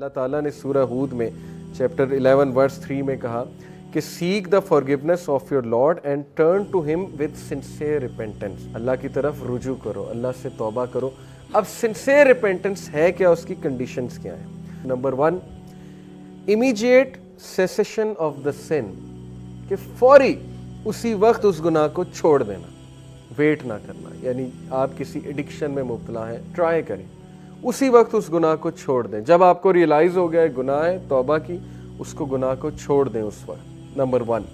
اللہ ताला ने सूरह हूद में चैप्टर 11 वर्स 3 में कहा कि seek the forgiveness of your lord and turn to him with sincere repentance. अल्लाह की तरफ रुजू करो, अल्लाह से तौबा करो। अब सिंसियर रिपेंटेंस है क्या, उसकी कंडीशंस क्या है? Number 1, immediate cessation of the sin, कि फौरी उसी वक्त उस गुनाह को छोड़ देना, वेट ना करना। यानी आप किसी एडिक्शन में मुब्तला हैं, ट्राई करें, उसी वक्त उस गुनाह को छोड़ दें। जब आपको रियलाइज हो गया है गुनाह है, तौबा की, उसको गुनाह को छोड़ दें उस वक्त। Number 1।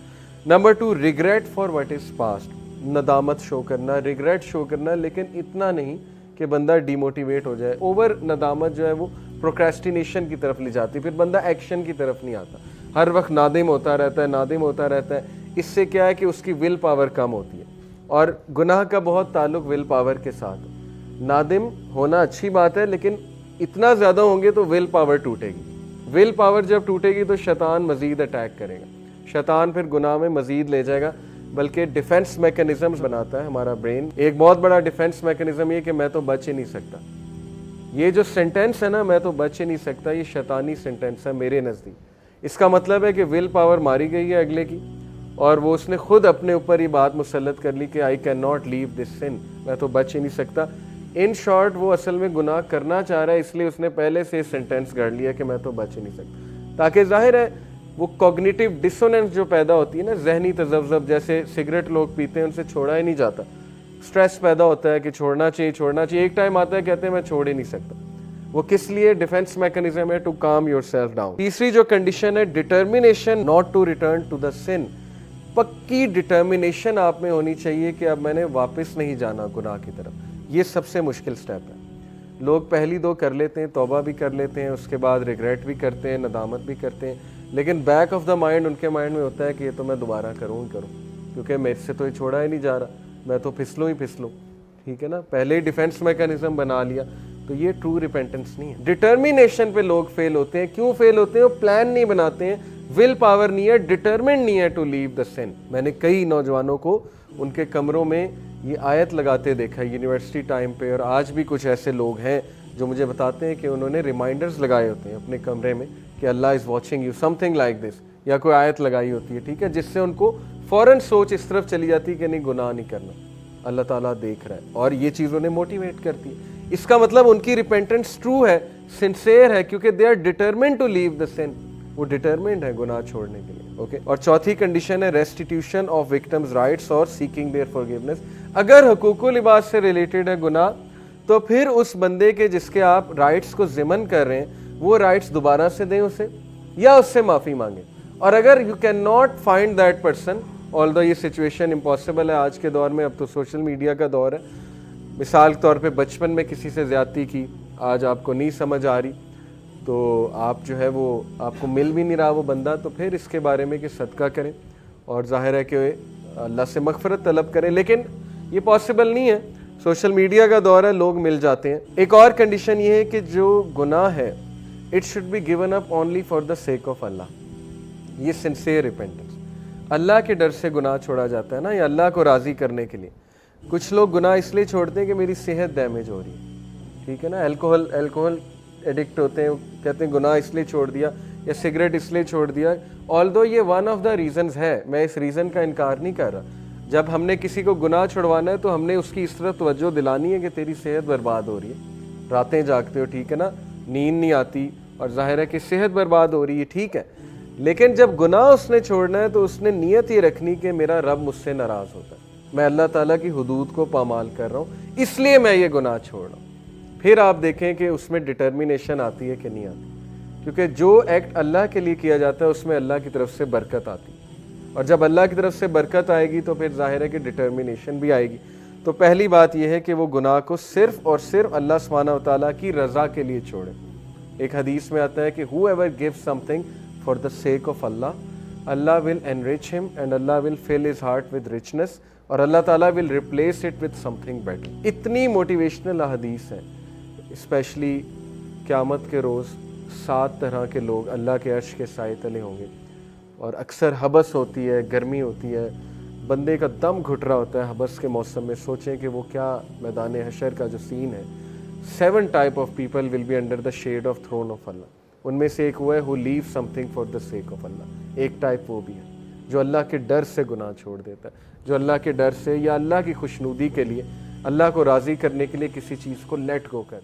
Number 2, regret for what is past, नदामत शो करना, रिग्रेट शो करना, लेकिन इतना नहीं कि बंदा डिमोटिवेट हो जाए। ओवर नदामत जो है वो प्रोक्रेस्टिनेशन की तरफ ले जाती है, फिर बंदा एक्शन की तरफ नहीं आता, हर वक्त नादिम होता रहता है, नादिम होता रहता है। इससे क्या है कि उसकी विल पावर कम होती है, और गुनाह का बहुत ताल्लुक विल पावर के साथ है। नादिम होना अच्छी बात है, लेकिन इतना ज़्यादा होंगे तो विल पावर टूटेगी। विल पावर जब टूटेगी तो शैतान मज़ीद अटैक करेगा, शैतान फिर गुनाह में मज़ीद ले जाएगा। बल्कि डिफेंस मैकेनिज़म्स बनाता है हमारा ब्रेन। एक बहुत बड़ा डिफेंस मैकेनिज़्म ये कि मैं तो बच ही नहीं सकता। ये जो सेंटेंस है ना, मैं तो बच ही नहीं सकता, ये शैतानी सेंटेंस है मेरे नज़दीक। इसका मतलब है कि विल पावर मारी गई है अगले की, और वो उसने खुद अपने ऊपर ये बात मुसल्लत कर ली कि I can not leave this sin, मैं तो बच ही नहीं सकता। इन शॉर्ट वो असल में गुनाह करना चाह रहा है, इसलिए उसने पहले से सेंटेंस गढ़ लिया कि मैं तो बच ही नहीं सकता, ताकि जाहिर है वो कॉग्निटिव डिसोनेंस जो पैदा होती है ना, जहनी तज़ब्ज़ब, जैसे सिगरेट लोग पीते हैं उनसे छोड़ा ही नहीं जाता, स्ट्रेस पैदा होता है कि छोड़ना चाहिए छोड़ना चाहिए, एक टाइम आता है कहते हैं मैं छोड़ ही नहीं सकता। वो किस लिए? डिफेंस मैकेनिज्म है, टू काम योरसेल्फ डाउन। तीसरी जो कंडीशन है, determination not to return to the sin. पक्की डिटर्मिनेशन आप में होनी चाहिए कि अब मैंने वापस नहीं जाना गुनाह की तरफ। ये सबसे मुश्किल स्टेप है। लोग पहली दो कर लेते हैं, तौबा भी कर लेते हैं, उसके बाद रिग्रेट भी करते हैं, नदामत भी करते हैं, लेकिन बैक ऑफ द माइंड उनके माइंड में होता है कि ये तो मैं दोबारा करूँ ही करूँ, क्योंकि मेरे से तो ये छोड़ा ही नहीं जा रहा, मैं तो फिसलूँ ही फिसलूँ। ठीक है ना, पहले ही डिफेंस मैकेनिज्म बना लिया, तो ये ट्रू रिपेंटेंस नहीं है। डिटर्मिनेशन पे लोग फेल होते हैं। क्यों फेल होते हैं? वो प्लान नहीं बनाते हैं, विल पावर नहीं है, डिटरमिन्ड नहीं है टू लीव द सिन। मैंने कई नौजवानों को उनके कमरों में ये आयत लगाते देखा है यूनिवर्सिटी टाइम पे, और आज भी कुछ ऐसे लोग हैं जो मुझे बताते हैं कि उन्होंने रिमाइंडर्स लगाए होते हैं अपने कमरे में कि Allah is watching you, something like this, या कोई आयत लगाई होती है, ठीक है, जिससे उनको फ़ौरन सोच इस तरफ चली जाती है कि नहीं गुनाह नहीं करना, अल्लाह ताला देख रहा है, और ये चीज़ उन्हें मोटिवेट करती है। इसका मतलब उनकी रिपेंटेंस ट्रू है, सिंसियर है, क्योंकि they are determined to leave the sin, वो डिटरमिन्ड है गुनाह छोड़ने के लिए। ओके, और चौथी कंडीशन है रेस्टिट्यूशन ऑफ विक्टिम्स राइट्स और सीकिंग देयर फॉरगिवनेस। अगर हुकूकुल लिबास से रिलेटेड है गुनाह, तो फिर उस बंदे के जिसके आप राइट्स को ज़िमन कर रहे हैं, वो राइट्स दोबारा से दें उसे, या उससे माफ़ी मांगें। और अगर you can not find that person, although ये सिचुएशन इम्पॉसिबल है आज के दौर में, अब तो सोशल मीडिया का दौर है, मिसाल के तौर पे बचपन में किसी से ज़्यादती की, आज आपको नहीं समझ आ रही, तो आप जो है वो आपको मिल भी नहीं रहा वो बंदा, तो फिर इसके बारे में कि सदका करें, और जाहिर है कि अल्लाह से मग़फ़िरत तलब करें। लेकिन ये पॉसिबल नहीं है, सोशल मीडिया का दौर है, लोग मिल जाते हैं। एक और कंडीशन ये है कि जो गुनाह है, it should be given up only for the sake of Allah. ये सिंसियर रिपेंटेंस, अल्लाह के डर से गुनाह छोड़ा जाता है ना, या अल्लाह को राज़ी करने के लिए। कुछ लोग गुनाह इसलिए छोड़ते हैं कि मेरी सेहत डैमेज हो रही है, ठीक है ना, अल्कोहल एडिक्ट होते हैं, कहते हैं गुनाह इसलिए छोड़ दिया, या सिगरेट इसलिए छोड़ दिया। ऑल्दो ये वन ऑफ द रीज़न्स है, मैं इस रीज़न का इनकार नहीं कर रहा। जब हमने किसी को गुनाह छुड़वाना है तो हमने उसकी इस तरह तवज्जो दिलानी है कि तेरी सेहत बर्बाद हो रही है, रातें जागते हो, ठीक है ना, नींद नहीं आती, और जाहिर है कि सेहत बर्बाद हो रही है, ठीक है। लेकिन जब गुनाह उसने छोड़ना है तो उसने नीयत ये रखनी कि मेरा रब मुझसे नाराज़ होता है, मैं अल्लाह ताला की हुदूद को पामाल कर रहा हूँ, इसलिए मैं ये गुनाह छोड़ रहा हूँ। फिर आप देखें कि उसमें डिटर्मिनेशन आती है कि नहीं आती, क्योंकि जो एक्ट अल्लाह के लिए किया जाता है उसमें अल्लाह की तरफ से बरकत आती है, और जब अल्लाह की तरफ से बरकत आएगी तो फिर जाहिर है कि डिटर्मिनेशन भी आएगी। तो पहली बात यह है कि वो गुनाह को सिर्फ और सिर्फ अल्लाह सुब्हानहू व तआला की रज़ा के लिए छोड़े। एक हदीस में आता है कि whoever gives something for the sake of Allah, Allah will enrich him and Allah will fill his heart with richness, और अल्लाह ताला will replace it with something better। इतनी मोटिवेशनल हदीस है, स्पेशली क़यामत के रोज़ 7 तरह के लोग अल्लाह के अर्श के साए तले होंगे, और अक्सर हबस होती है, गर्मी होती है, बंदे का दम घुट रहा होता है हबस के मौसम में। सोचें कि वो क्या मैदान हशर का जो सीन है। 7 type of people will be under the shade of throne of Allah. ان میں سے ایک وہ ہے who leave something for the sake of Allah. ایک ٹائپ وہ بھی ہے جو اللہ کے ڈر سے گناہ چھوڑ دیتا ہے, جو اللہ کے ڈر سے یا اللہ کی خوشنودی کے لیے, اللہ کو راضی کرنے کے لیے کسی چیز کو لیٹ گو کر